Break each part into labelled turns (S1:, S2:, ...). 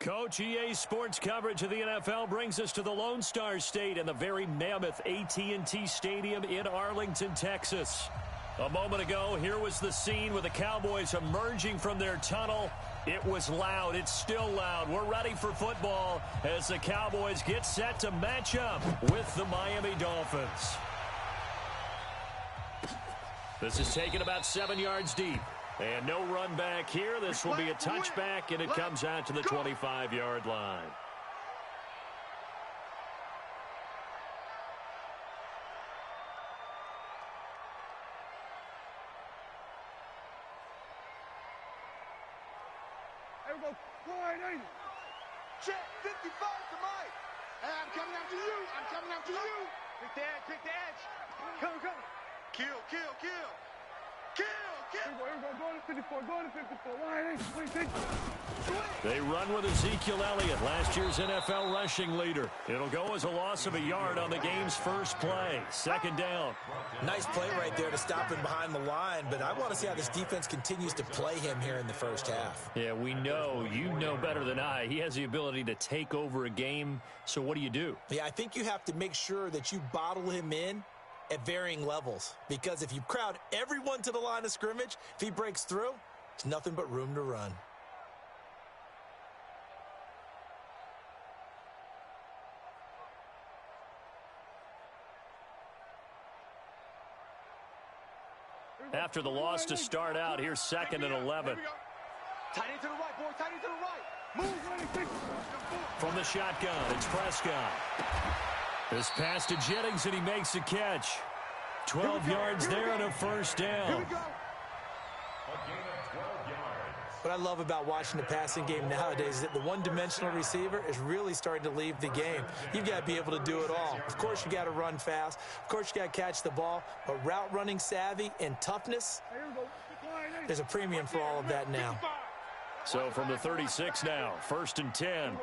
S1: Coach, EA Sports coverage of the NFL brings us to the Lone Star State and the very mammoth AT&T Stadium in Arlington, Texas. A moment ago, here was the scene with the Cowboys emerging from their tunnel. It was loud. It's still loud. We're ready for football as the Cowboys get set to match up with the Miami Dolphins. This is taken about 7 yards deep. And no run back here. This will be a touchback, and it comes out to the 25-yard line.
S2: There we go. Wide 80. Check 55 to Mike. Hey, I'm coming after you. I'm coming after you. Pick the edge. Pick the edge. Come. Kill. Kill. Here we go. Go to 54. Go to 54. Wide 80.
S1: They run with Ezekiel Elliott, last year's NFL rushing leader. It'll go as a loss of a yard on the game's first play. Second down.
S3: Nice play right there to stop him behind the line, but I want to see how this defense continues to play him here in the first half.
S1: Yeah, we know. You know better than I. He has the ability to take over a game, so what do?
S3: Yeah, I think you have to make sure that you bottle him in at varying levels, because if you crowd everyone to the line of scrimmage, if he breaks through, there's nothing but room to run.
S1: After the loss to start out, here's 2nd and 11.
S2: Tight end to the right, boy. Tight end to the right. Move.
S1: From the shotgun, it's Prescott. This pass to Jennings, and he makes a catch. 12 yards there and a first down.
S3: What I love about watching the passing game nowadays is that the one-dimensional receiver is really starting to leave the game. You've got to be able to do it all. Of course, you got to run fast. Of course, you got to catch the ball. But route running savvy and toughness, there's a premium for all of that now.
S1: So from the 36 now, 1st and 10.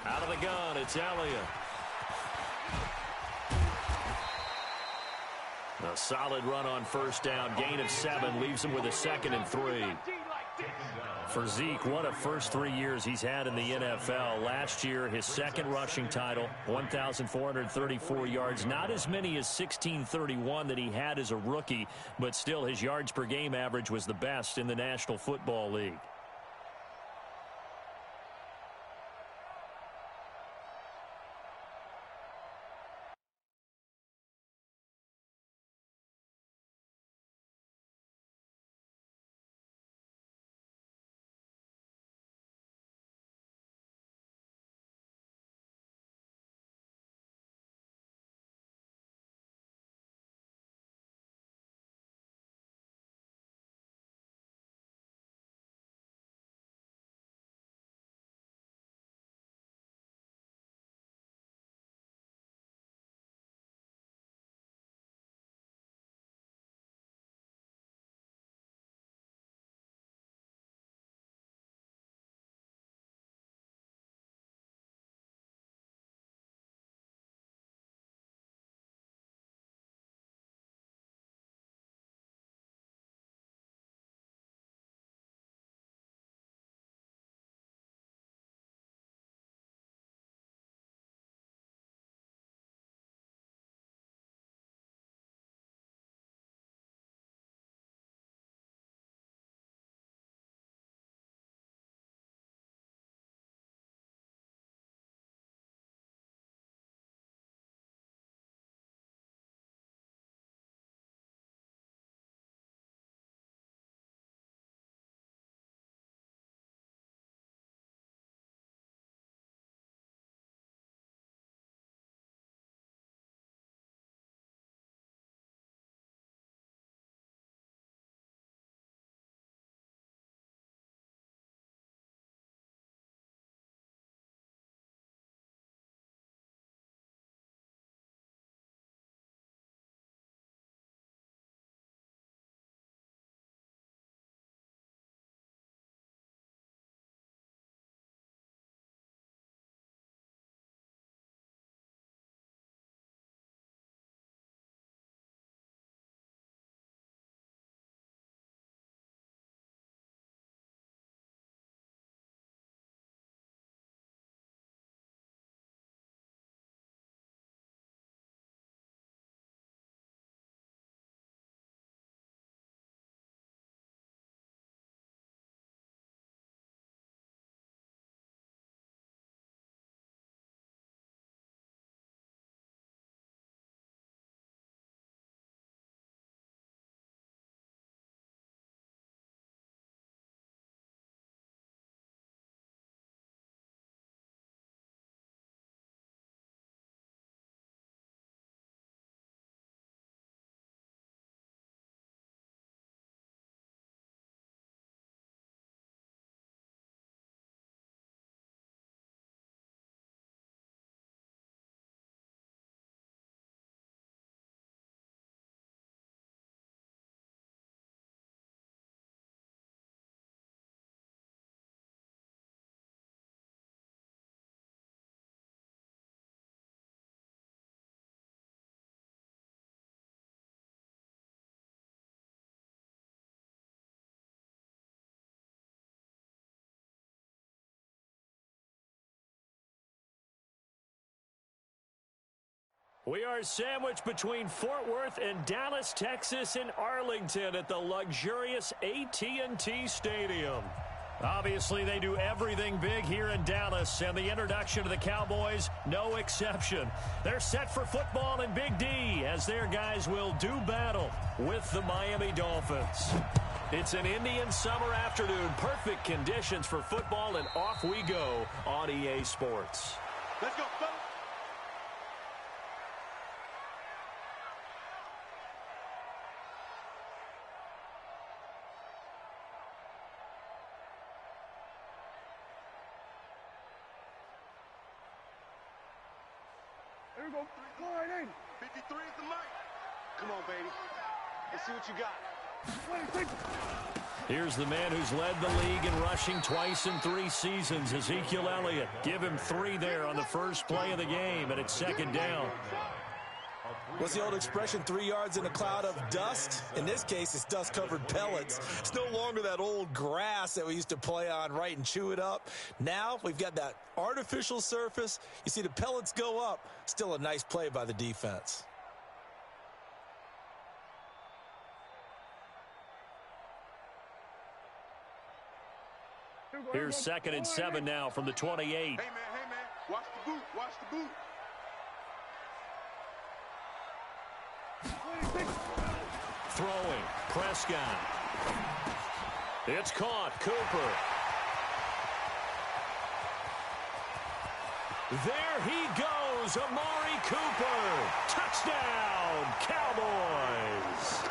S1: Out of the gun, it's Elliott. A solid run on first down. Gain of 7 leaves him with a 2nd and 3. For Zeke, what a first 3 years he's had in the NFL. Last year, his 2nd rushing title, 1,434 yards. Not as many as 1,631 that he had as a rookie, but still his yards per game average was the best in the National Football League. We are sandwiched between Fort Worth and Dallas, Texas, and Arlington at the luxurious AT&T Stadium. Obviously, they do everything big here in Dallas, and the introduction to the Cowboys, no exception. They're set for football in Big D as their guys will do battle with the Miami Dolphins. It's an Indian summer afternoon, perfect conditions for football, and off we go on EA Sports.
S2: Let's go, fellas. Here we go. 53 is the mic. Come on, baby. Let's see what you got.
S1: Here's the man who's led the league in rushing twice in 3 seasons, Ezekiel Elliott. Give him 3 there on the first play of the game, and it's second down.
S3: What's the old expression, 3 yards in a cloud of dust? In this case, it's dust-covered pellets. It's no longer that old grass that we used to play on, right, and chew it up. Now we've got that artificial surface. You see the pellets go up. Still a nice play by the defense.
S1: Here's 2nd and 7 now from the 28.
S2: Hey, man. Watch the boot. Watch the boot.
S1: Throwing, Prescott. It's caught, Cooper. There he goes, Amari Cooper. Touchdown, Cowboys.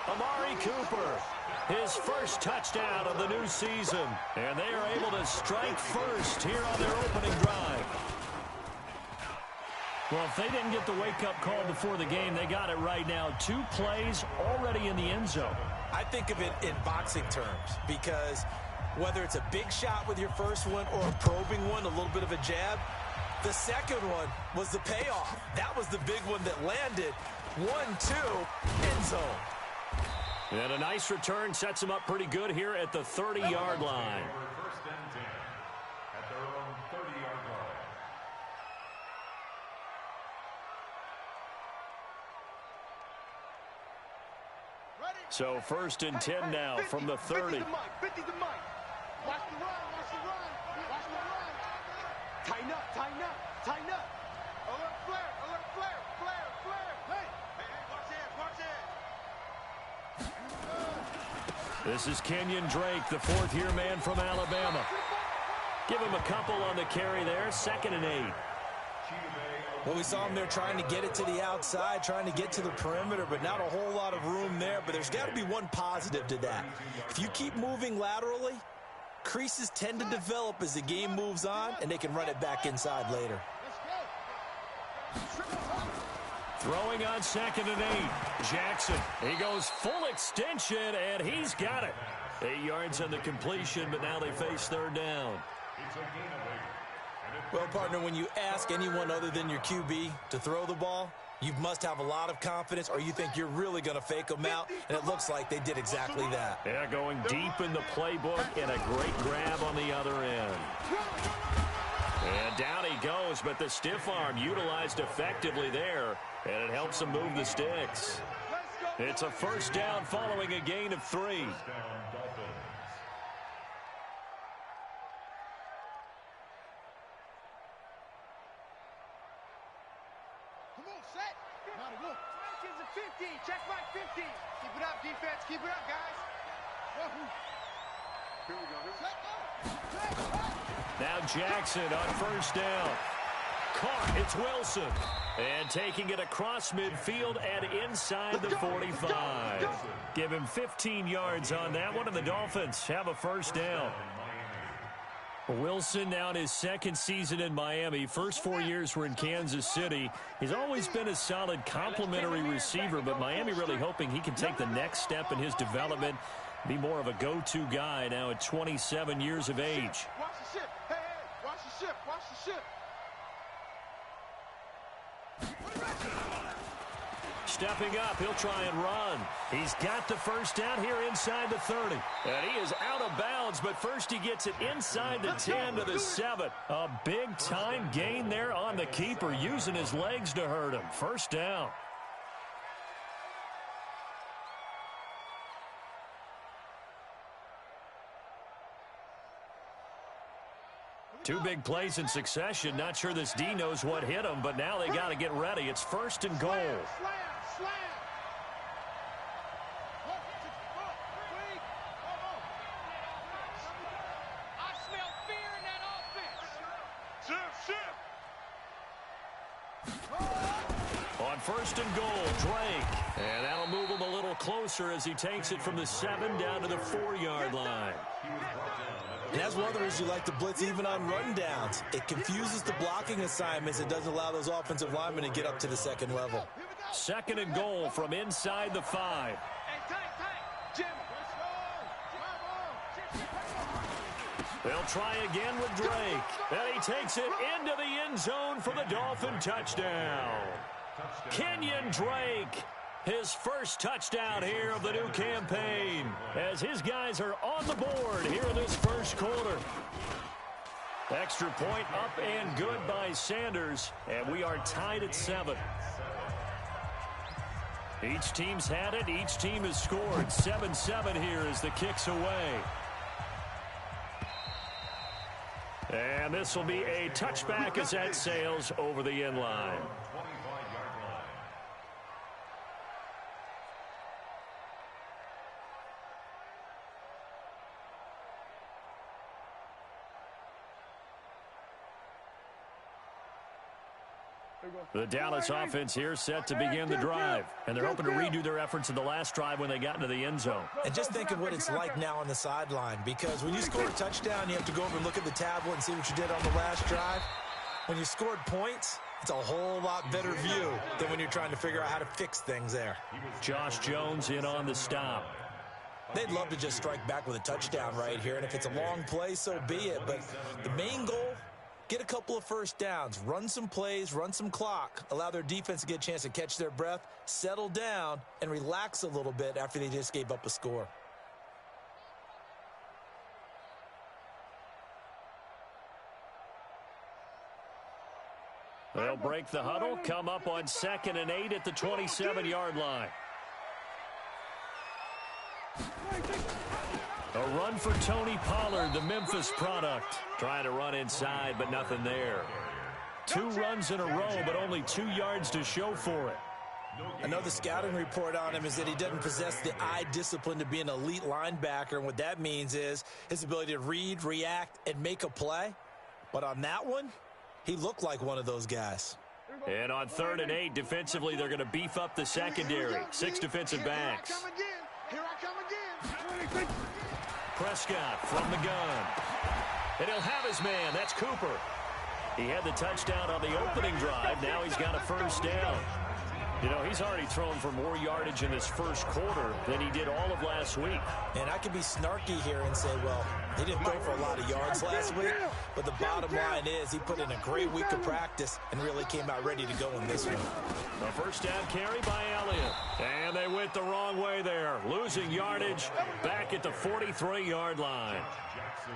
S1: Amari Cooper, his first touchdown of the new season. And they are able to strike first here on their opening drive. Well, if they didn't get the wake-up call before the game, they got it right now. 2 plays already in the end zone.
S3: I think of it in boxing terms because whether it's a big shot with your first one or a probing one, a little bit of a jab, the second one was the payoff. That was the big one that landed. 1-2, end zone.
S1: And a nice return sets him up pretty good here at the 30-yard line.
S4: First and 10 at their own 30-yard line.
S1: So 1st and 10 now from the 30.
S2: 50's the mic. 50's the mic. Watch the run. Watch the run. Watch the run. Tighten up. Tighten up. Tighten up. Alert flare. Alert flare. Flare. Flare. Hey. Watch
S1: This is Kenyon Drake, the 4th-year man from Alabama. Give him a couple on the carry there. 2nd and 8.
S3: Well, we saw him there trying to get it to the outside, trying to get to the perimeter, but not a whole lot of room there. But there's got to be one positive to that. If you keep moving laterally, creases tend to develop as the game moves on, and they can run it back inside later.
S1: Throwing on 2nd and 8. Jackson, he goes full extension, and he's got it. 8 yards on the completion, but now they face 3rd down.
S4: It's a gain of 8.
S3: Well, partner, when you ask anyone other than your QB to throw the ball, you must have a lot of confidence or you think you're really going to fake them out, and it looks like they did exactly that.
S1: Yeah, going deep in the playbook and a great grab on the other end. And down he goes, but the stiff arm utilized effectively there, and it helps him move the sticks. It's a 1st down following a gain of 3.
S2: Check my 50. Keep it up, defense. Keep it up, guys. Here we go.
S1: Now Jackson on 1st down. Caught. It's Wilson. And taking it across midfield and inside the 45. Give him 15 yards on that one, and the Dolphins have a 1st down. Wilson now in his 2nd season in Miami. First 4 years were in Kansas City. He's always been a solid complementary receiver, but Miami really hoping he can take the next step in his development, be more of a go-to guy now at 27 years of age.
S2: Watch the ship. Hey, watch the ship. Watch the ship.
S1: Stepping up, he'll try and run. He's got the first down here inside the 30. And he is out of bounds, but first he gets it inside the 10 to the 7. A big-time gain there on the keeper, using his legs to hurt him. First down. Two big plays in succession. Not sure this D knows what hit him, but now they got to get ready. It's first and goal.
S2: Slam. I smell fear in that offense.
S1: On first and goal, Drake. And that'll move him a little closer as he takes it from the 7 down to the 4-yard line.
S3: And that's one of the reasons you like to blitz even on rundowns. It confuses the blocking assignments. It doesn't allow those offensive linemen to get up to the second level.
S1: Second and goal from inside the 5. They'll try again with Drake. And he takes it into the end zone for the Dolphin touchdown. Kenyon Drake. His first touchdown here of the new campaign as his guys are on the board here in this first quarter. Extra point up and good by Sanders, and we are tied at 7. Each team's had it. Each team has scored. 7-7 here as the kick's away. And this will be a touchback as that sails over the end line. The Dallas offense here set to begin the drive. And they're hoping to redo their efforts in the last drive when they got into the end zone.
S3: And just think of what it's like now on the sideline, because when you score a touchdown, you have to go over and look at the tablet and see what you did on the last drive. When you scored points, it's a whole lot better view than when you're trying to figure out how to fix things there.
S1: Josh Jones in on the stop.
S3: They'd love to just strike back with a touchdown right here, and if it's a long play, so be it. But the main goal, get a couple of first downs, run some plays, run some clock, allow their defense to get a chance to catch their breath, settle down, and relax a little bit after they just gave up a score.
S1: They'll break the huddle, come up on 2nd and 8 at the 27-yard line. A run for Tony Pollard, the Memphis product. Trying to run inside, but nothing there. 2 runs in a row, but only 2 yards to show for it.
S3: I know the scouting report on him is that he doesn't possess the eye discipline to be an elite linebacker, and what that means is his ability to read, react, and make a play. But on that one, he looked like one of those guys.
S1: And on 3rd and 8, defensively, they're going to beef up the secondary. 6 defensive backs.
S2: Here I come again.
S1: Prescott from the gun. And he'll have his man. That's Cooper. He had the touchdown on the opening drive. Now he's got a first down. You know, he's already thrown for more yardage in this first quarter than he did all of last week.
S3: And I could be snarky here and say, well, he didn't throw for a lot of yards last week, but the bottom line is he put in a great week of practice and really came out ready to go in this one.
S1: A first down carry by Elliott. And they went the wrong way there. Losing yardage back at the 43-yard line.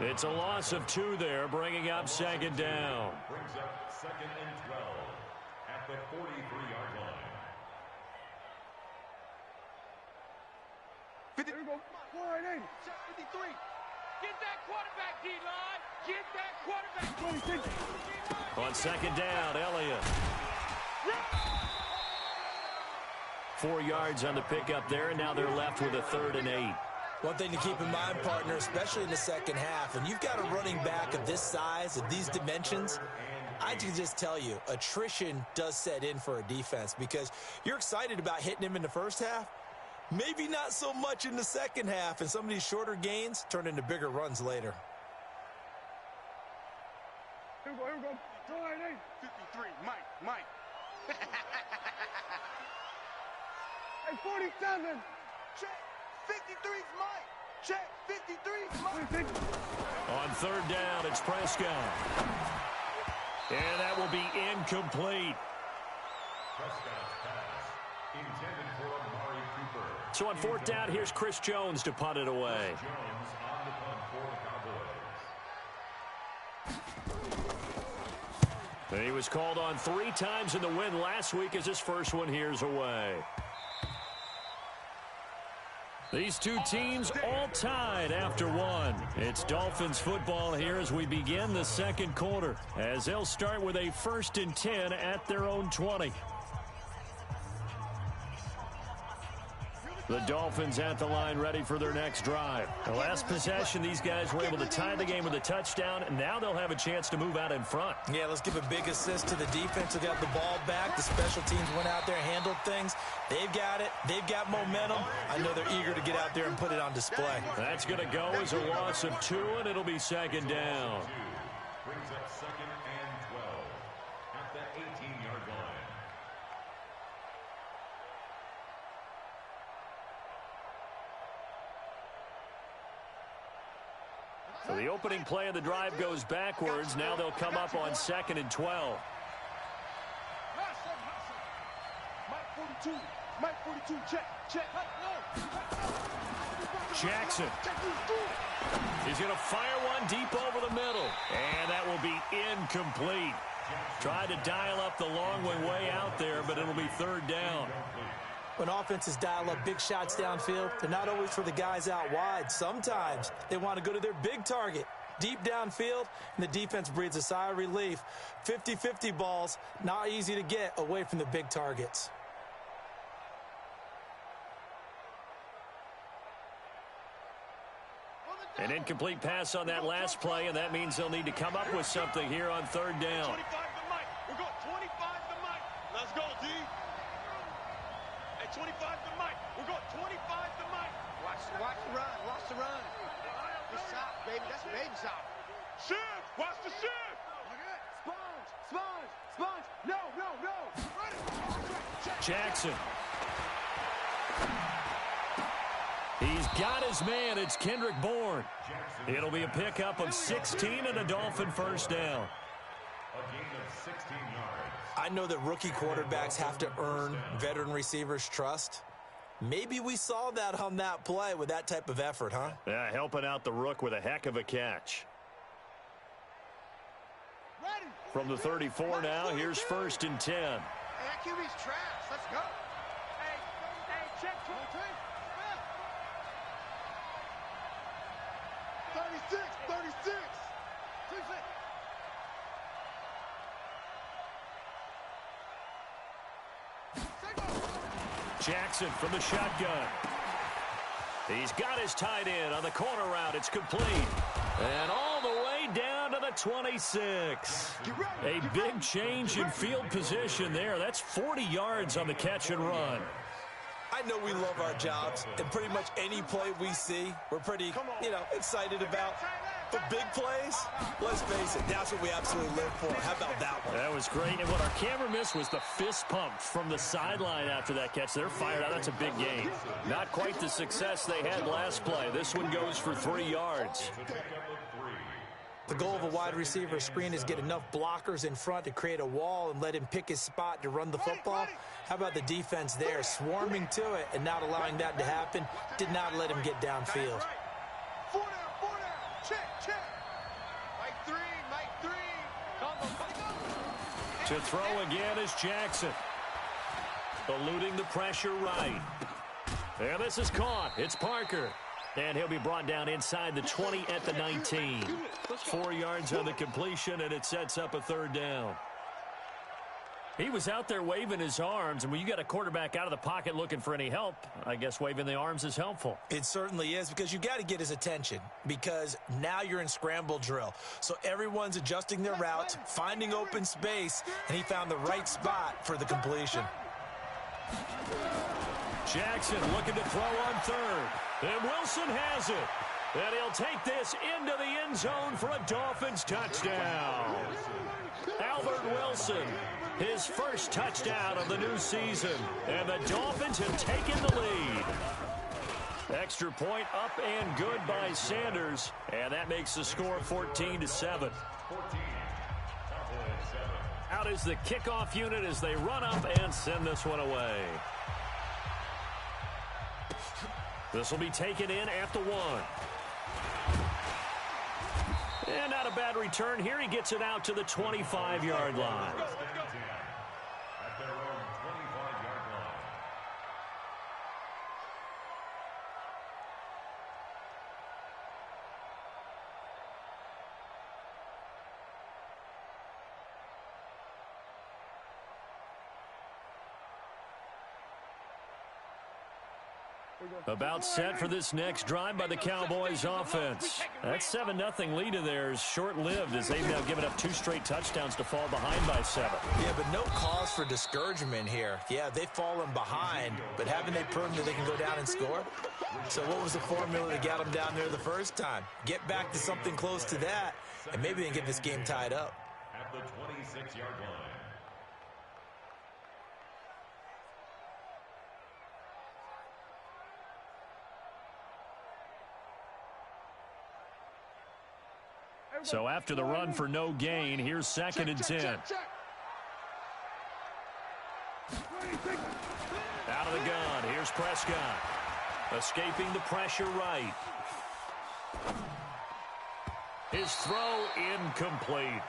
S1: It's a loss of 2 there, bringing up 2nd down.
S4: Brings up 2nd and 12 at the 43-yard line.
S2: 50. There we go. 480. 53. Get that quarterback, D-line. Get that quarterback.
S1: On 2nd down, Elliott. 4 yards on the pickup there, and now they're left with a 3rd and 8.
S3: One thing to keep in mind, partner, especially in the second half, when you've got a running back of this size, of these dimensions, I can just tell you, attrition does set in for a defense because you're excited about hitting him in the first half. Maybe not so much in the second half, and some of these shorter gains turn into bigger runs later.
S2: Here we go. 53. Mike. Hey, 47. Check. 53's Mike. Check. 53's Mike.
S1: On 3rd down, it's Prescott. And that will be incomplete.
S4: Prescott's pass intended for Amari Cooper.
S1: So on fourth down, here's Chris Jones to punt it away.
S4: Chris Jones on the punt for the Cowboys.
S1: And he was called on 3 times in the win last week as his first one here's away. These two teams all tied after one. It's Dolphins football here as we begin the second quarter, as they'll start with a 1st and 10 at their own 20. The Dolphins at the line ready for their next drive. The last possession, these guys were able to tie the game with a touchdown, and now they'll have a chance to move out in front.
S3: Yeah, let's give a big assist to the defense who got the ball back. The special teams went out there, handled things. They've got it. They've got momentum. I know they're eager to get out there and put it on display.
S1: That's going to go as a loss of 2, and it'll be second down.
S4: Brings up 2nd and 12 at the 18-yard line.
S1: So the opening play of the drive goes backwards. Now they'll come up on 2nd and 12.
S2: Mike 42, check.
S1: Jackson. He's going to fire one deep over the middle. And that will be incomplete. Tried to dial up the long one way out there, but it'll be 3rd down.
S3: When offenses dial up big shots downfield, they're not always for the guys out wide. Sometimes they want to go to their big target, deep downfield, and the defense breathes a sigh of relief. 50-50 balls, not easy to get away from the big targets.
S1: An incomplete pass on that last play, and that means they'll need to come up with something here on 3rd down.
S2: 25 to Mike. We're going 25 to Mike. Let's go, D. Hey, 25 to Mike. We're going 25 to Mike. Watch the run. Watch the run. Good shot, baby. That's baby shot. Shift. Watch the shift. Sponge. No.
S1: Jackson. He's got his man. It's Kendrick Bourne. It'll be a pickup of 16 and a Dolphin 1st down.
S4: A gain of 16 yards.
S3: I know that rookie quarterbacks have to earn veteran receivers' trust. Maybe we saw that on that play with that type of effort, huh?
S1: Yeah, helping out the rook with a heck of a catch. From the 34 now, here's 1st and 10.
S2: Hey, that QB's trash. Let's go. Hey, check. 36.
S1: Jackson from the shotgun. He's got his tight end on the corner route. It's complete. And all the way down to the 26. A big change in field position there. That's 40 yards on the catch and run.
S3: I know we love our jobs, and pretty much any play we see, we're pretty, excited about. But big plays, let's face it, that's what we absolutely live for. How about that one?
S1: That was great. And what our camera missed was the fist pump from the sideline after that catch. They're fired out. That's a big gain. Not quite the success they had last play. This one goes for 3 yards.
S3: The goal of a wide receiver screen is get enough blockers in front to create a wall and let him pick his spot to run the football. How about the defense there, swarming to it and not allowing that to happen? Did not let him get downfield.
S2: 4 down. Check. Mike 3.
S1: To throw again is Jackson. Eluding the pressure right. And this is caught. It's Parker. And he'll be brought down inside the 20 at the 19. 4 yards on the completion, and it sets up a 3rd down. He was out there waving his arms, and when you got a quarterback out of the pocket looking for any help, I guess waving the arms is helpful.
S3: It certainly is, because you got to get his attention, because now you're in scramble drill. So everyone's adjusting their routes, finding open space, and he found the right spot for the completion.
S1: Jackson looking to throw on 3rd. And Wilson has it. And he'll take this into the end zone for a Dolphins touchdown. Albert Wilson, his first touchdown of the new season. And the Dolphins have taken the lead. Extra point up and good by Sanders. And that makes the score 14-7. Out is the kickoff unit as they run up and send this one away. This will be taken in at the 1. And not a bad return here. He gets it out to the 25-yard line.
S4: At their own 25-yard line.
S1: About set for this next drive by the Cowboys offense. That 7-0 lead of theirs short-lived as they've now given up 2 straight touchdowns to fall behind by 7.
S3: Yeah, but no cause for discouragement here. Yeah, they've fallen behind, but haven't they proven that they can go down and score? So what was the formula that got them down there the first time? Get back to something close to that, and maybe they can get this game tied up.
S4: At the 26-yard line.
S1: So after the run for no gain, here's 2nd and 10. Out of the gun, here's Prescott. Escaping the pressure right. His throw incomplete.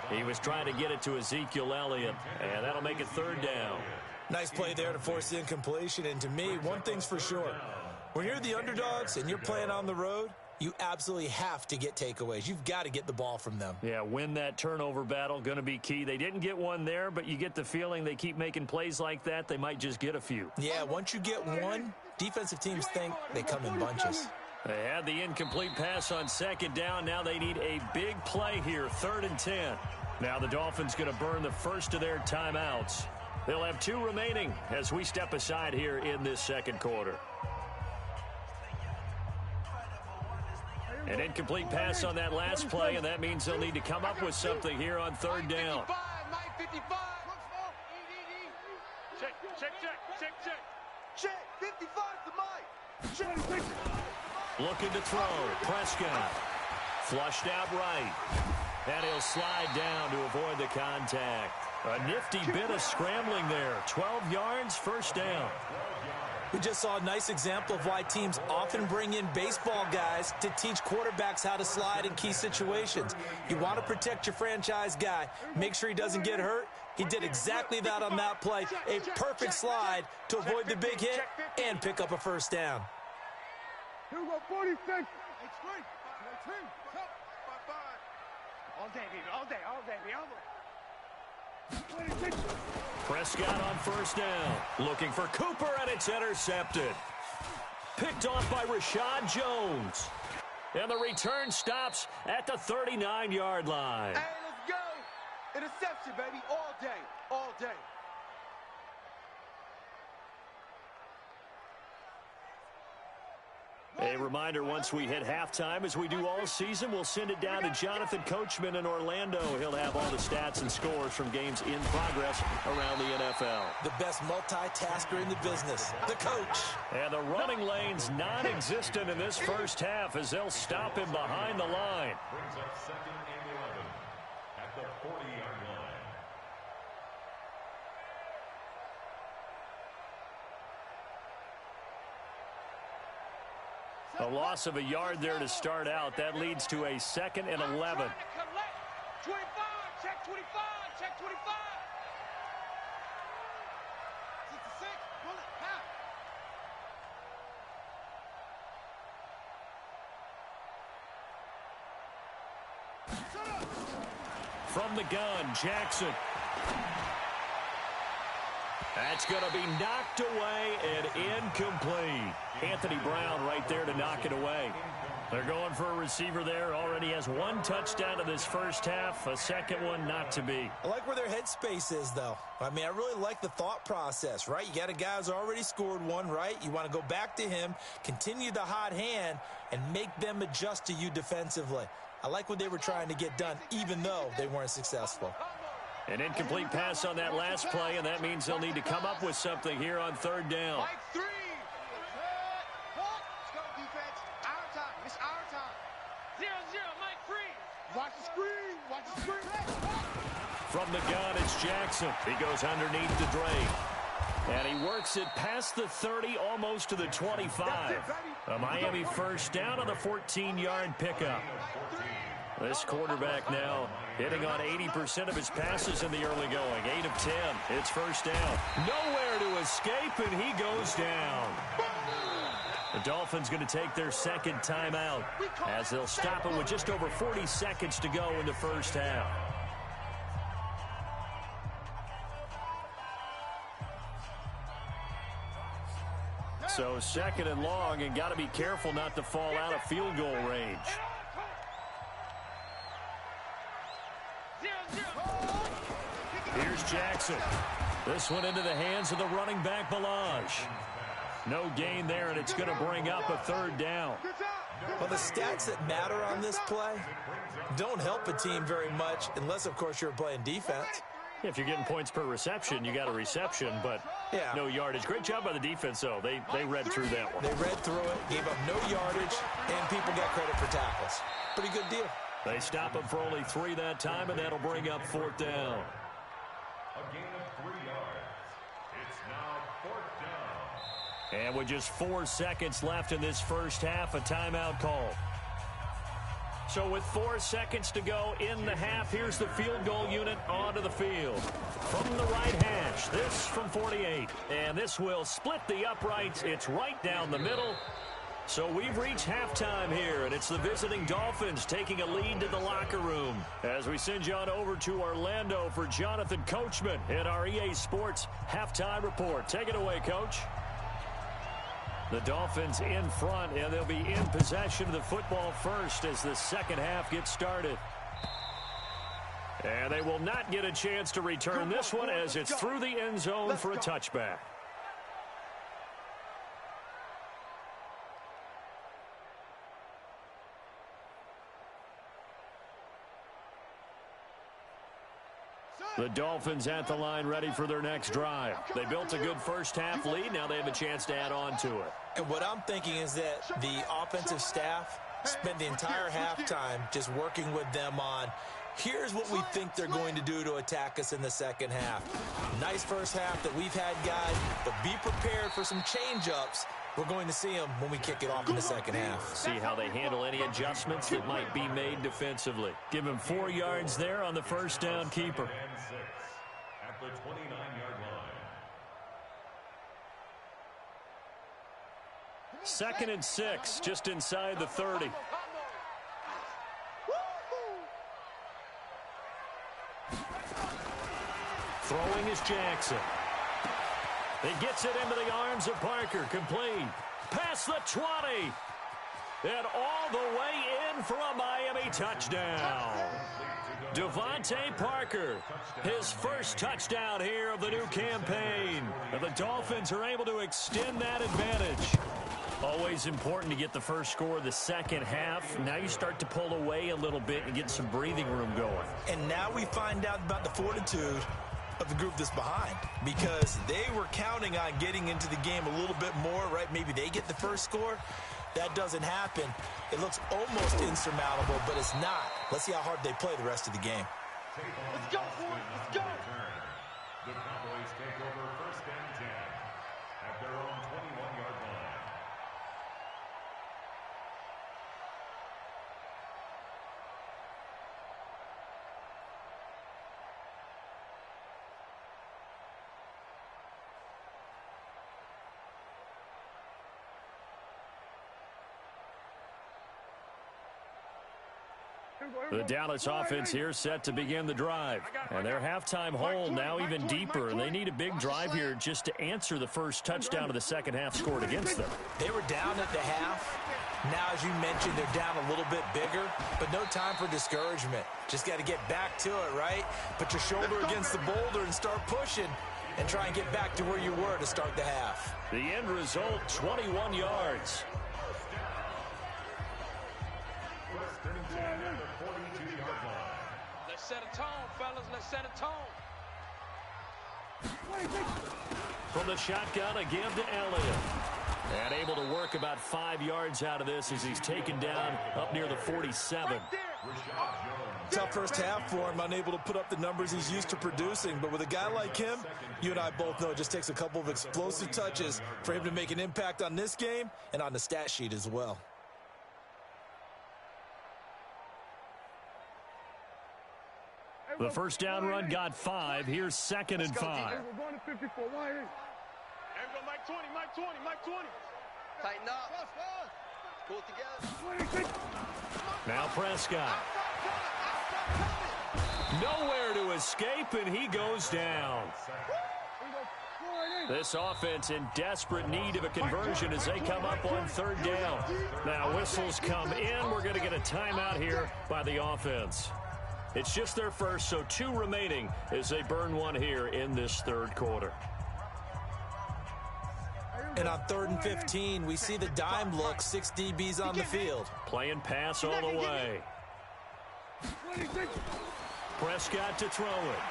S1: He was trying to get it to Ezekiel Elliott, and that'll make it 3rd down.
S3: Nice play there to force the incompletion, and to me, one thing's for sure. When you're the underdogs and you're playing on the road, you absolutely have to get takeaways. You've got to get the ball from them.
S1: Yeah, win that turnover battle, going to be key. They didn't get one there, but you get the feeling they keep making plays like that, they might just get a few.
S3: Yeah, once you get one, defensive teams think they come in bunches.
S1: They had the incomplete pass on 2nd down. Now they need a big play here, 3rd and 10. Now the Dolphins going to burn the first of their timeouts. They'll have 2 remaining as we step aside here in this 2nd quarter. An incomplete pass on that last play, and that means they'll need to come up with something here on 3rd down.
S2: Check. 55 to Mike.
S1: Looking to throw. Prescott. Flushed out right. And he'll slide down to avoid the contact. A nifty bit of scrambling there. 12 yards, 1st down.
S3: We just saw a nice example of why teams often bring in baseball guys to teach quarterbacks how to slide in key situations. You want to protect your franchise guy. Make sure he doesn't get hurt. He did exactly that on that play. A perfect slide to avoid the big hit and pick up a 1st down.
S2: Here we go, 46. All day, baby, all day, all day, all day.
S1: Prescott on 1st down. Looking for Cooper, and it's intercepted. Picked off by Rashad Jones. And the return stops at the 39-yard line.
S2: Hey, let's go. Interception, baby, all day, all day.
S1: A reminder, once we hit halftime, as we do all season, we'll send it down to Jonathan Coachman in Orlando. He'll have all the stats and scores from games in progress around the NFL.
S3: The best multitasker in the business, the coach.
S1: And the running lane's non-existent in this first half as they'll stop him behind the line.
S4: Brings up 2nd and 11 at the 40-yard line.
S1: A loss of a yard there to start out. That leads to a 2nd and 11.
S2: 25, check 25, check 25. 66, pull it, half.
S1: From the gun, Jackson. That's going to be knocked away and incomplete. Anthony Brown right there to knock it away. They're going for a receiver there. Already has 1 touchdown in this first half. A second one not to be.
S3: I like where their headspace is, though. I mean, I really like the thought process, right? You got a guy who's already scored 1, right? You want to go back to him, continue the hot hand, and make them adjust to you defensively. I like what they were trying to get done, even though they weren't successful.
S1: An incomplete pass on that last play, and that means they'll need to come up with something here on 3rd down.
S2: Mike 3. Let's go, defense. Our time. It's our time. 0-0, Mike 3. Watch the screen. Watch the screen.
S1: From the gun, it's Jackson. He goes underneath the Drake. And he works it past the 30, almost to the 25. A Miami first down on the 14-yard pickup. This quarterback now hitting on 80% of his passes in the early going. 8 of 10. It's first down. Nowhere to escape, and he goes down. The Dolphins going to take their second timeout as they'll stop it with just over 40 seconds to go in the first half. So second and long, and got to be careful not to fall out of field goal range. Here's Jackson. This one into the hands of the running back, Balaj. No gain there, and it's going to bring up a third down.
S3: Well, the stats that matter on this play don't help a team very much unless, of course, you're playing defense.
S1: If you're getting points per reception, you got a reception, but no yardage. Great job by the defense, though. They read through that one.
S3: They read through it, gave up no yardage, and people got credit for tackles. Pretty good deal.
S1: They stop him for only 3 that time, and that'll bring up fourth down.
S4: A gain of 3 yards. It's now 4th down.
S1: And with just 4 seconds left in this first half, a timeout call. So with 4 seconds to go in the half, here's the field goal unit onto the field. From the right hash, this from 48. And this will split the uprights. It's right down the middle. So we've reached halftime here, and it's the visiting Dolphins taking a lead to the locker room. As we send you on over to Orlando for Jonathan Coachman in our EA Sports Halftime Report. Take it away, Coach. The Dolphins in front, and they'll be in possession of the football first as the second half gets started. And they will not get a chance to return this one as it's through the end zone for a touchback. The Dolphins at the line ready for their next drive. They built a good first half lead. Now they have a chance to add on to it.
S3: And what I'm thinking is that the offensive staff spent the entire halftime just working with them on, here's what we think they're going to do to attack us in the second half. Nice first half that we've had, guys, but be prepared for some change-ups. We're going to see them when we kick it off in the second half.
S1: See how they handle any adjustments that might be made defensively. Give him 4 yards there on the first down keeper.
S4: And 6 at the 29-yard line.
S1: Second and 6, just inside the 30. Throwing is Jackson. He gets it into the arms of Parker. Complete. Past the 20. And all the way in for a Miami touchdown. Devontae Parker, his first touchdown here of the new campaign. And the Dolphins are able to extend that advantage. Always important to get the first score of the second half. Now you start to pull away a little bit and get some breathing room going.
S3: And now we find out about the fortitude of the group that's behind, because they were counting on getting into the game a little bit more, right? Maybe they get the first score. That doesn't happen. It looks almost insurmountable, but it's not. Let's see how hard they play the rest of the game.
S2: Let's go, boys. Let's go.
S4: The Cowboys take over 1st and 10 at their own 21-yard line.
S1: The Dallas offense here set to begin the drive. And their halftime hole now even deeper. And they need a big drive here just to answer the first touchdown of the second half scored against them.
S3: They were down at the half. Now, as you mentioned, they're down a little bit bigger, but no time for discouragement. Just got to get back to it, right? Put your shoulder against the boulder and start pushing and try and get back to where you were to start the half.
S1: The end result, 21 yards.
S5: Let's set a tone, fellas. Let's set a tone.
S1: From the shotgun, a give to Elliott. And able to work about 5 yards out of this as he's taken down up near the 47.
S4: Rashad Jones
S3: Tough first half for him, unable to put up the numbers he's used to producing. But with a guy like him, you and I both know it just takes a couple of explosive touches for him to make an impact on this game and on the stat sheet as well.
S1: The first down run got 5. Here's 2nd and 5.
S2: We're going to 54. Wide in. There we go, Mike 20, Mike 20, Mike 20.
S6: Tighten up. Pull it together.
S1: Now Prescott. Nowhere to escape, and he goes down. This offense in desperate need of a conversion as they come up on 3rd down. Now whistles come in. We're going to get a timeout here by the offense. It's just their first, so 2 remaining as they burn 1 here in this 3rd quarter.
S3: And on 3rd and 15, we see the dime look, 6 DBs on the field.
S1: Playing pass all the way. Prescott to throw it.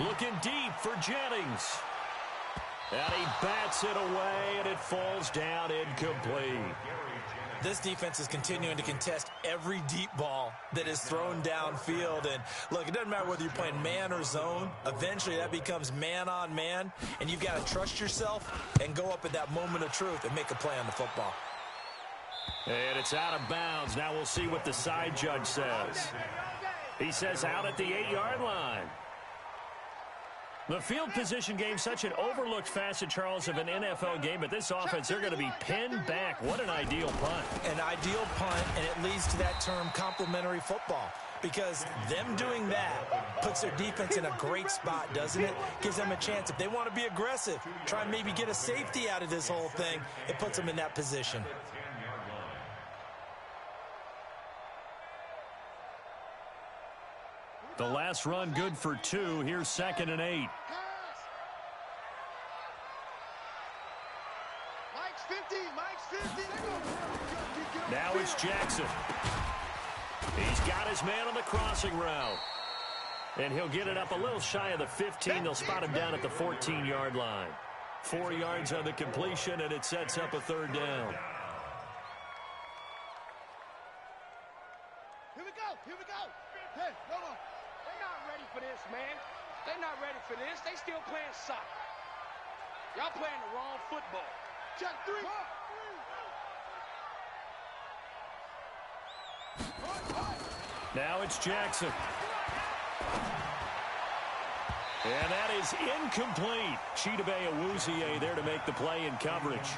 S1: Looking deep for Jennings. And he bats it away, and it falls down incomplete.
S3: This defense is continuing to contest every deep ball that is thrown downfield. And look, it doesn't matter whether you're playing man or zone. Eventually that becomes man on man, and you've got to trust yourself and go up at that moment of truth and make a play on the football.
S1: And it's out of bounds. Now we'll see what the side judge says. He says out at the 8-yard line. The field position game, such an overlooked facet, Charles, of an NFL game, but this offense, they're going to be pinned back. What an ideal punt.
S3: An ideal punt, and it leads to that term complementary football, because them doing that puts their defense in a great spot, doesn't it? Gives them a chance. If they want to be aggressive, try and maybe get a safety out of this whole thing, it puts them in that position.
S1: The last run good for 2. Here's 2nd and 8.
S2: Mike's 50, Mike's 50.
S1: Now it's Jackson. He's got his man on the crossing route. And he'll get it up a little shy of the 15. They'll spot him down at the 14-yard line. 4 yards on the completion, and it sets up a 3rd down.
S2: Here we go, here we go. Hey, hold on.
S5: They're not ready for this, man. They're not ready for this. They still playing soccer. Y'all playing the wrong football.
S2: Check 3.
S1: Now it's Jackson. And that is incomplete. Chidobe Awuzie there to make the play in coverage.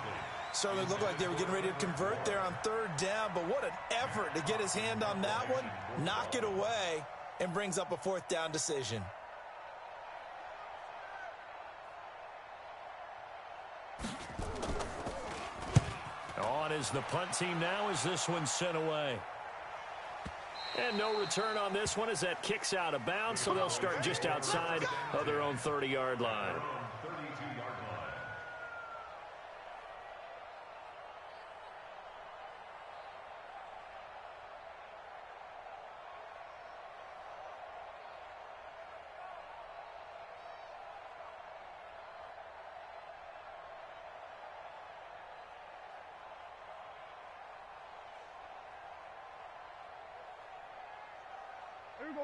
S3: Certainly looked like they were getting ready to convert there on 3rd down, but what an effort to get his hand on that one, knock it away, and brings up a 4th down decision.
S1: On is the punt team now as this one's sent away. And no return on this one as that kicks out of bounds, so they'll start just outside of their own 30-yard line.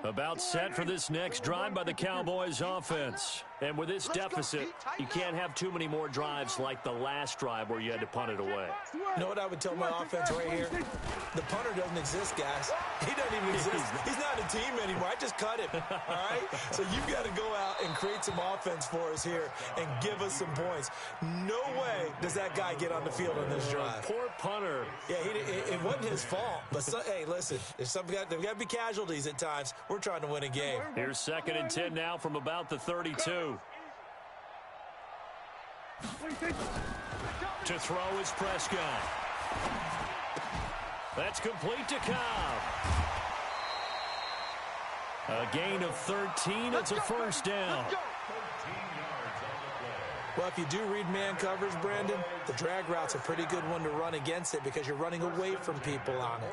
S1: About set for this next drive by the Cowboys offense. And with this deficit, you can't have too many more drives like the last drive where you had to punt it away.
S3: You know what I would tell my offense right here? The punter doesn't exist, guys. He doesn't even exist. He's not a team anymore. I just cut him, all right? So you've got to go out and create some offense for us here and give us some points. No way does that guy get on the field on this drive.
S1: Poor punter.
S3: Yeah, it wasn't his fault. But, hey, listen, there's got to be casualties at times. We're trying to win a game.
S1: Here's 2nd and 10 now from about the 32. To throw is Prescott. That's complete to Cobb. A gain of 13. It's a 1st down.
S3: Well, if you do read man coverage, Brandon, the drag route's a pretty good one to run against it because you're running away from people on it.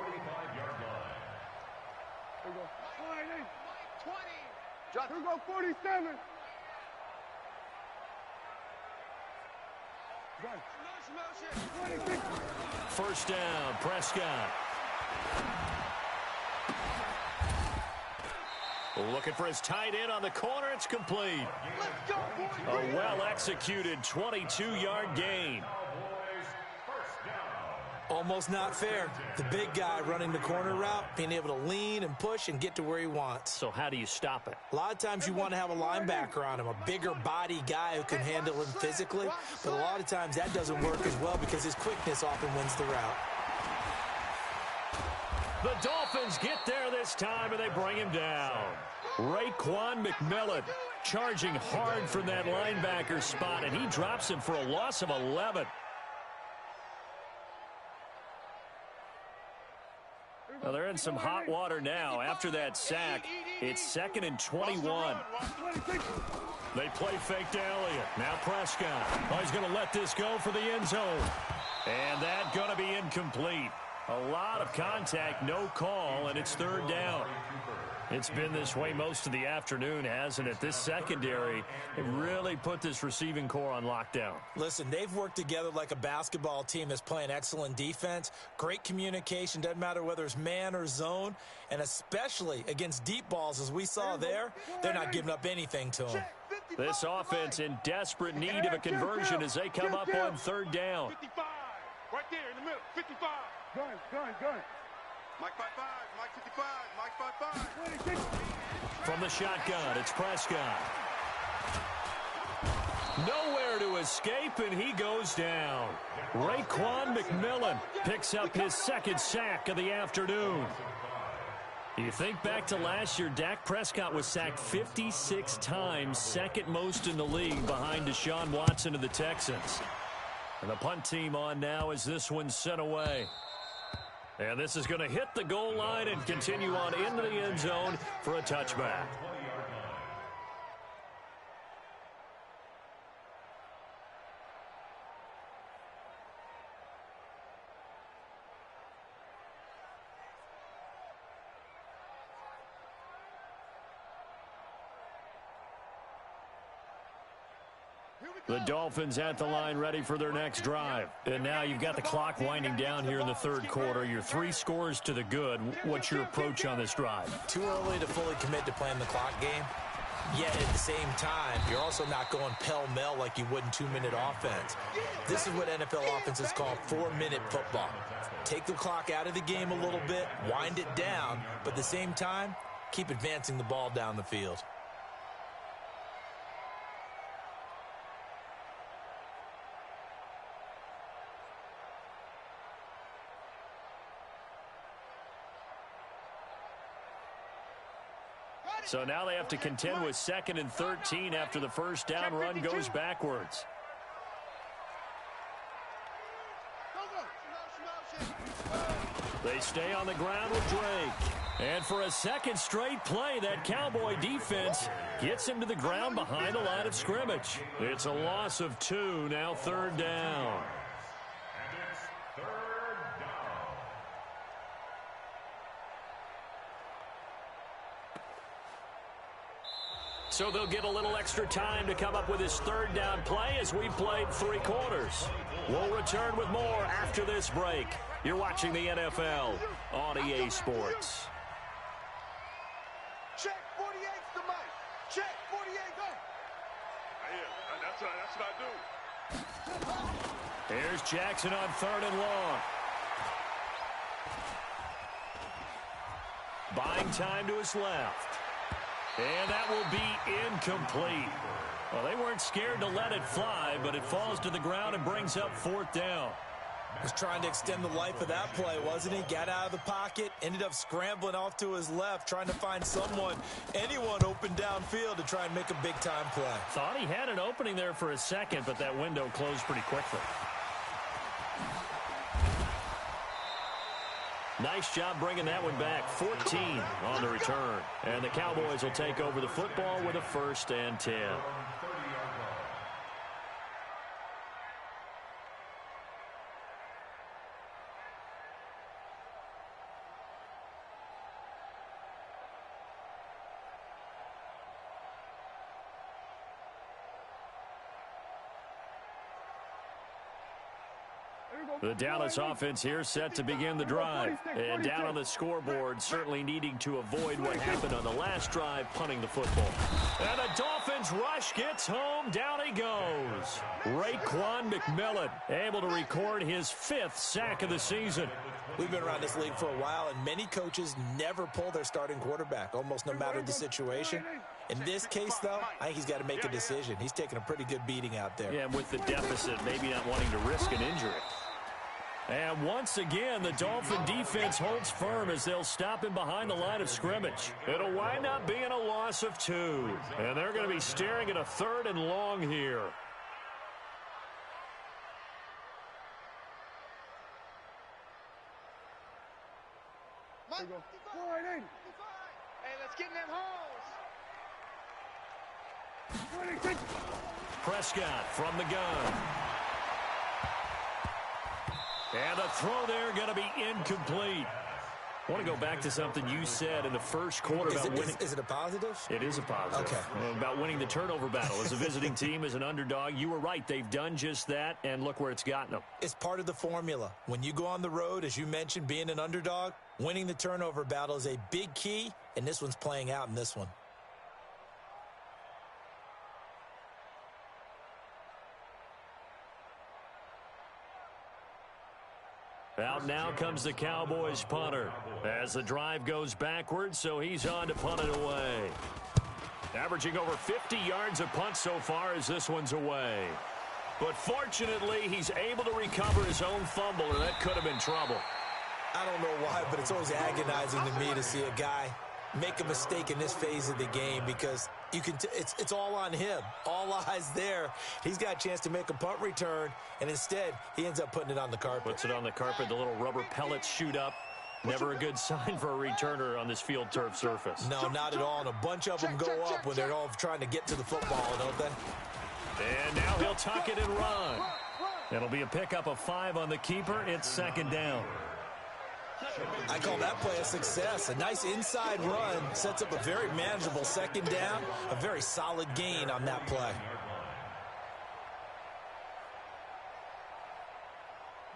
S2: Here we go, 47.
S1: First down, Prescott. Looking for his tight end on the corner. It's complete.
S2: Let's go, boys.
S1: A well-executed 22-yard gain.
S3: Almost not fair. The big guy running the corner route, being able to lean and push and get to where he wants.
S1: So how do you stop it?
S3: A lot of times you want to have a linebacker on him, a bigger body guy who can handle him physically, but a lot of times that doesn't work as well because his quickness often wins the route.
S1: The Dolphins get there this time, and they bring him down. Raekwon McMillan charging hard from that linebacker spot, and he drops him for a loss of 11. Well, they're in some hot water now. After that sack, it's 2nd and 21. They play fake to Elliott. Now Prescott. Oh, he's going to let this go for the end zone. And that's going to be incomplete. A lot of contact, no call, and it's 3rd down. It's been this way most of the afternoon, hasn't it? This secondary really put this receiving core on lockdown.
S3: Listen, they've worked together like a basketball team that's playing excellent defense. Great communication, doesn't matter whether it's man or zone. And especially against deep balls, as we saw there, they're not giving up anything to them.
S1: This offense in desperate need of a conversion as they come up on 3rd down.
S5: 55. Right there in the middle. 55.
S2: Gun.
S6: Mike 55, Mike 55, Mike 55.
S1: From the shotgun, it's Prescott. Nowhere to escape, and he goes down. Raekwon McMillan picks up his 2nd sack of the afternoon. You think back to last year, Dak Prescott was sacked 56 times, 2nd most in the league behind Deshaun Watson of the Texans. And the punt team on now as this one's sent away. And this is going to hit the goal line and continue on into the end zone for a touchback. The Dolphins at the line ready for their next drive. And now you've got the clock winding down here in the 3rd quarter. You're 3 scores to the good. What's your approach on this drive?
S3: Too early to fully commit to playing the clock game. Yet at the same time, you're also not going pell-mell like you would in 2-minute offense. This is what NFL offenses call 4-minute football. Take the clock out of the game a little bit, wind it down, but at the same time, keep advancing the ball down the field.
S1: So now they have to contend with 2nd and 13 after the 1st down run goes backwards. They stay on the ground with Drake. And for a 2nd straight play, that Cowboy defense gets him to the ground behind the line of scrimmage. It's a loss of 2, now 3rd down. So they'll get a little extra time to come up with his 3rd down play as we've played 3 quarters. We'll return with more after this break. You're watching the NFL on EA Sports.
S2: Check 48's the mic. Check 48, go.
S5: That's what I do.
S1: Here's Jackson on 3rd and long. Buying time to his left. And that will be incomplete. Well, they weren't scared to let it fly, but it falls to the ground and brings up 4th down.
S3: Was trying to extend the life of that play, wasn't he? Got out of the pocket, ended up scrambling off to his left, trying to find anyone open downfield to try and make a big-time play.
S1: Thought he had an opening there for a second, but that window closed pretty quickly. Nice job bringing that one back. 14 on the return. And the Cowboys will take over the football with a 1st and 10.
S2: Here we go,
S1: The Dallas offense here set to begin the drive. And down on the scoreboard, certainly needing to avoid what happened on the last drive, punting the football. And the Dolphins rush gets home. Down he goes. Raekwon McMillan able to record his 5th sack of the season.
S3: We've been around this league for a while, and many coaches never pull their starting quarterback, almost no matter the situation. In this case, though, I think he's got to make a decision. He's taking a pretty good beating out there.
S1: Yeah, and with the deficit, maybe not wanting to risk an injury. And once again, the Dolphin defense holds firm as they'll stop him behind the line of scrimmage. It'll wind up being a loss of 2. And they're going to be staring at a 3rd and long here.
S5: Hey, let's get in them holes.
S1: Prescott from the gun. And the throw there going to be incomplete. I want to go back to something you said in the first quarter about winning.
S3: Is it a positive?
S1: It is a positive.
S3: Okay.
S1: About winning the turnover battle. As a visiting team, as an underdog, you were right. They've done just that, and look where it's gotten them.
S3: It's part of the formula. When you go on the road, as you mentioned, being an underdog, winning the turnover battle is a big key, and this one's playing out in this one.
S1: Out now comes the Cowboys punter as the drive goes backwards, so he's on to punt it away. Averaging over 50 yards a punt so far as this one's away. But fortunately, he's able to recover his own fumble, or that could have been trouble.
S3: I don't know why, but it's always agonizing to me to see a guy make a mistake in this phase of the game because you can it's all on him. All eyes there. He's got a chance to make a punt return, and instead he ends up putting it on the carpet.
S1: Puts it on the carpet. The little rubber pellets shoot up. Never a good sign for a returner on this field turf surface.
S3: No, not at all. And a bunch of them go up when they're all trying to get to the football, don't they?
S1: And now he'll tuck it and run. It'll be a pickup of 5 on the keeper. It's 2nd down.
S3: I call that play a success. A nice inside run sets up a very manageable 2nd down. A very solid gain on that play.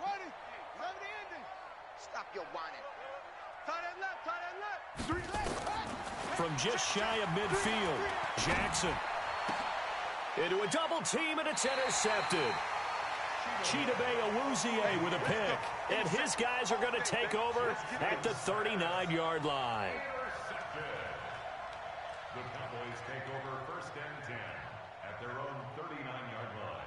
S2: Ready? 70 ending. Stop your whining. Tight end left, tight end left. 3 left.
S1: From just shy of midfield, Jackson. Into a double team, and it's intercepted. Chidobe Awuzie with a pick. And his guys are going to take over at the 39-yard line.
S4: The Cowboys take over 1st and 10 at their own 39-yard line.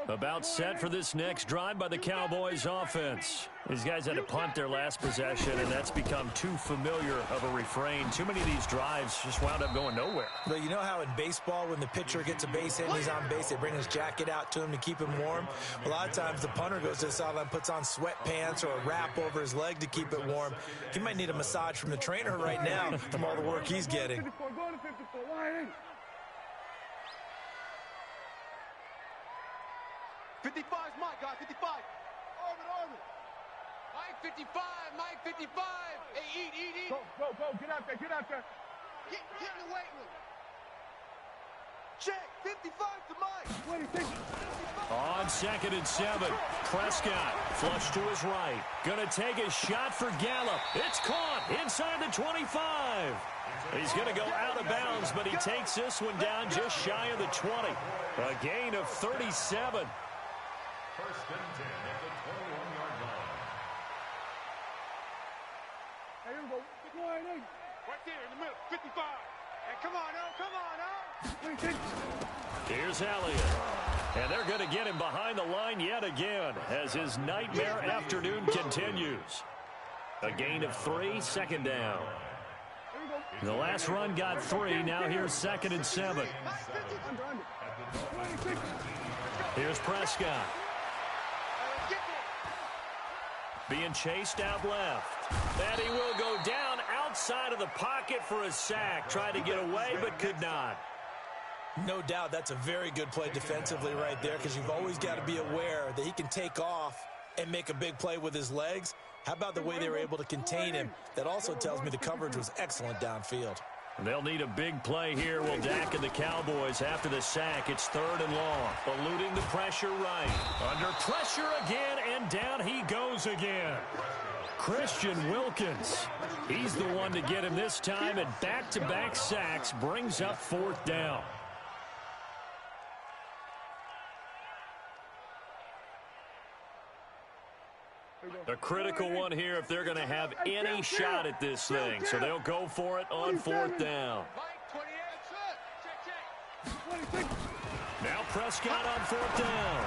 S1: About set for this next drive by the Cowboys offense. These guys had to punt their last possession, and that's become too familiar of a refrain. Too many of these drives just wound up going nowhere.
S3: But you know how in baseball, when the pitcher gets a base hit and he's on base, they bring his jacket out to him to keep him warm? A lot of times the punter goes to the sideline, puts on sweatpants or a wrap over his leg to keep it warm. He might need a massage from the trainer right now from all the work he's getting.
S2: 54, go to 54, line 55's Mike, guy, 55. Orbit.
S5: Mike 55, Mike 55. Hey, eat.
S2: Go, get out there. Get in the weight room. Check, 55 to Mike. 26.
S1: On 2nd and 7, Prescott flush to his right. Gonna take a shot for Gallup. It's caught inside the 25. He's gonna go out of bounds, but he takes this one down just shy of the 20. A gain of 37.
S4: 1st and 10 at the 21-yard line.
S2: Hey, here we go. Line 8. Right there in the middle, 55. Hey, come on, 26.
S1: Here's Elliott. And they're going to get him behind the line yet again as his nightmare afternoon continues. A gain of 3, 2nd down. The last run got 3. Now here's 2nd and 7. Here's Prescott. Being chased out left. And he will go down outside of the pocket for a sack. Tried to get away, but could not.
S3: No doubt that's a very good play defensively right there because you've always got to be aware that he can take off and make a big play with his legs. How about the way they were able to contain him? That also tells me the coverage was excellent downfield.
S1: They'll need a big play here. Will Dak and the Cowboys after the sack. It's 3rd and long. Eluding the pressure right. Under pressure again, and down he goes again. Christian Wilkins. He's the one to get him this time, and back-to-back sacks brings up 4th down. A critical one here if they're going to have any shot at this thing. So they'll go for it on 4th down. Now Prescott on 4th down.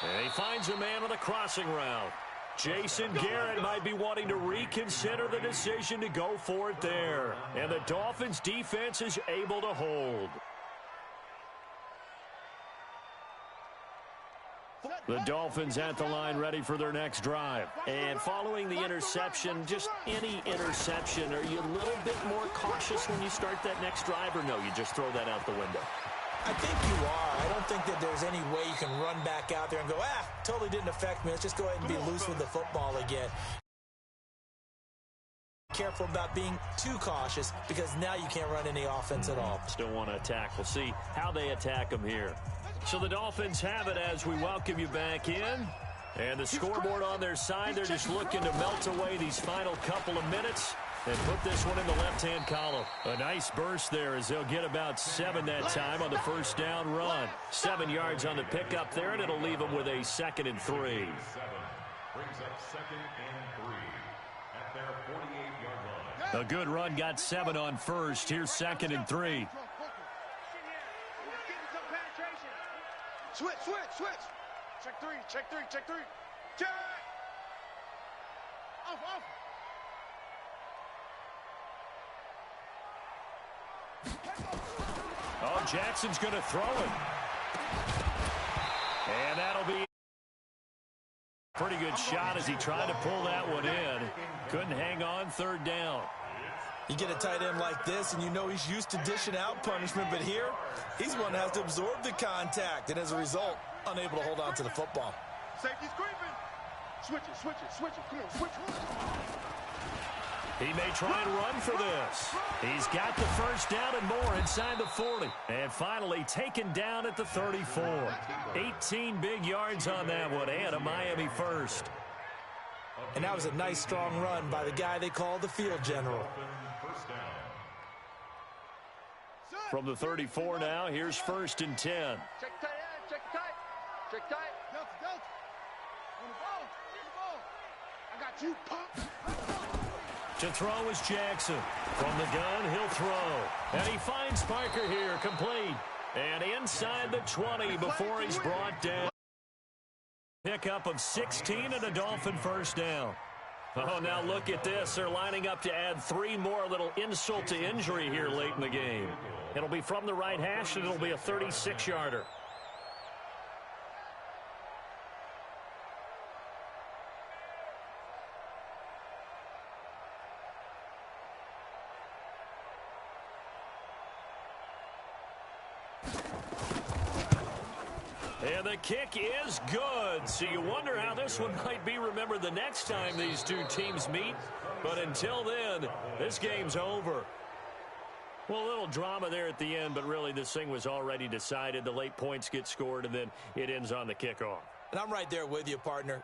S1: And he finds a man on the crossing route. Jason Garrett might be wanting to reconsider the decision to go for it there. And the Dolphins defense is able to hold. The Dolphins at the line ready for their next drive. And following the interception, just any interception, are you a little bit more cautious when you start that next drive, or no, you just throw that out the window?
S3: I think you are. I don't think that there's any way you can run back out there and go, totally didn't affect me. Let's just go ahead and be loose with the football again. Careful about being too cautious because now you can't run any offense at all.
S1: Still want to attack. We'll see how they attack them here. So the Dolphins have it as we welcome you back in. And the scoreboard on their side, they're just looking to melt away these final couple of minutes and put this one in the left-hand column. A nice burst there as they'll get about 7 that time on the first down run. 7 yards on the pickup there, and it'll leave them with a 2nd and 3.
S4: Brings up 2nd and 3 at their 48-yard line.
S1: A good run got 7 on first. Here's 2nd and 3.
S2: Switch. Check 3. Check. Off.
S1: Oh, Jackson's going to throw it. And that'll be a pretty good shot as he tried to pull that one in. Couldn't hang on 3rd down.
S3: You get a tight end like this, and you know he's used to dishing out punishment, but here, he's one that has to absorb the contact, and as a result, unable to hold on to the football.
S2: Safety's creeping. Switch it. Come on, switch.
S1: He may try and run for this. He's got the first down and more inside the 40. And finally taken down at the 34. 18 big yards on that one, and a Miami first.
S3: And that was a nice, strong run by the guy they call the field general.
S1: From the 34 now, here's 1st and 10.
S2: Check tight. Delta. On the ball. I got you, punk.
S1: To throw is Jackson. From the gun, he'll throw. And he finds Parker here, complete. And inside the 20 before he's brought down. Pickup of 16 and a Dolphin first down. Oh, now look at this. They're lining up to add 3 more, little insult to injury here late in the game. It'll be from the right hash, and it'll be a 36-yarder. And the kick is good. So you wonder how this one might be remembered the next time these two teams meet. But until then, this game's over. Well, a little drama there at the end, but really this thing was already decided. The late points get scored, and then it ends on the kickoff.
S3: And I'm right there with you, partner.